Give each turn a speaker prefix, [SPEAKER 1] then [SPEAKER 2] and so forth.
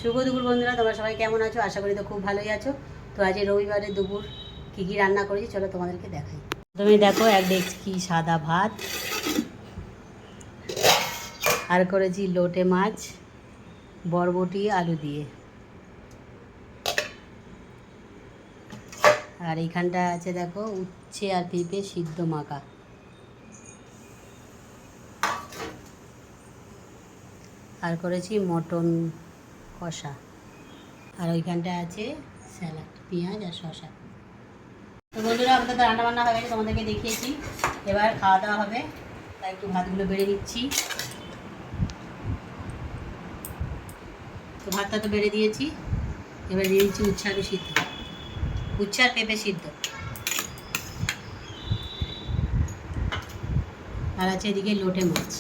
[SPEAKER 1] শুভ দুপুর বন্ধুরা, তোমরা সবাই কেমন আছো? আশা করি তো খুব ভালোই আছো। তো আজ রবিবারের দুপুর কী কী রান্না করেছি চলো তোমাদেরকে দেখাই। তুমি দেখো, এক ডেকচি সাদা ভাত, আর করেছি লোটে মাছ বরবটি আলু দিয়ে, আর এইখানটা আছে দেখো উচ্ছে আর পেঁপে সিদ্ধ মাখা, আর করেছি মটন কষা, আর ওইখানটা আছে স্যালাড পেঁয়াজ আর শসা। তো বন্ধুরা, আমাদের তো রান্নাবান্না হয়ে গেছে, তোমাদেরকে দেখিয়েছি। এবার খাওয়া দাওয়া হবে, তাই একটু ভাতগুলো বেড়ে নিচ্ছি। তো ভাতটা তো বেড়ে দিয়েছি, এবার দিয়ে দিচ্ছি উচ্ছে আলু সিদ্ধ, উচ্ছে আর পেঁপে সিদ্ধ, আর আছে এদিকে লোটে মাছ।